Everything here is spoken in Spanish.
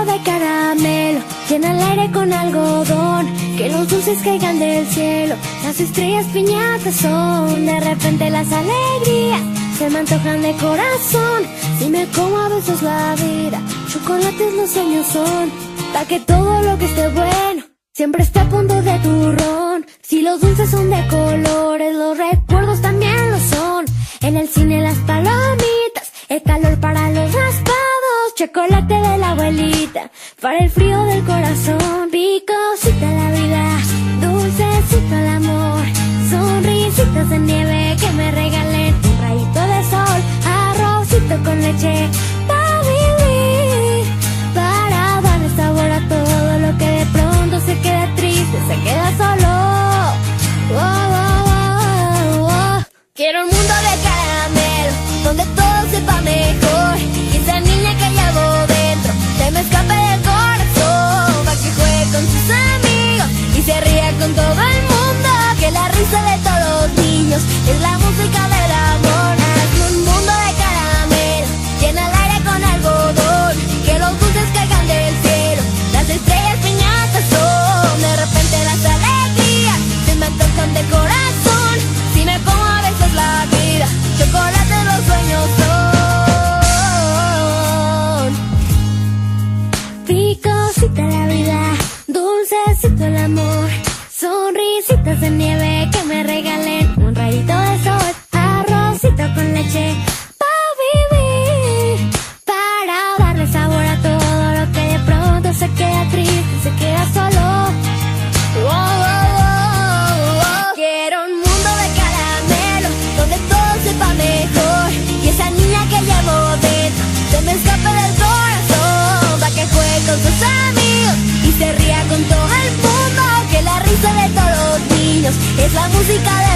mundo de caramelo, llena el aire con algodón, que los dulces caigan del cielo, las estrellas piñatas son. De repente las alegrías se me antojan de corazón. Si me como a besos la vida, chocolates los sueños son. Pa' que todo lo que esté bueno siempre esté a punto de turrón. Si los dulces son de colores, los recuerdos también lo son. En el cine las palomitas, el calor para los raspados, chocolate de la abuelita para el frío del corazón. Picosita la vida, dulcecito el amor, sonrisitas de nieve que me regalen un rayito de sol, arrocito con leche para vivir, para darle sabor a todo lo que de pronto se queda triste, se queda solo. Oh, oh, oh, oh. Quiero un mundo de caramelo, donde todo sepa mejor, y esa niña que llevo dentro se me escape del corazón, pa' que juegue con sus amigos y se ría con todo el mundo, que la risa de todos los niños es la música del amor. Hazme un mundo de caramelo, llena el aire con algodón, que los dulces caigan del cielo, las estrellas piñatas son. De repente las alegrías se me antojan de corazón. Si me como a besos la vida, chocolate los sueños son. Picosita la vida, dulcecito el amor, sonrisitas de nieve que me regalen un rayito de sol, arrocito con leche para vivir, para darle sabor a todo lo que de pronto se queda triste, se queda solo. Oh, oh, oh, oh. Quiero un mundo de caramelo, donde todo sepa mejor, y esa niña que llevo dentro se me escape del corazón, pa' que juegue con sus amigos y se ría con todo el mundo, que la risa de todos los niños es la música de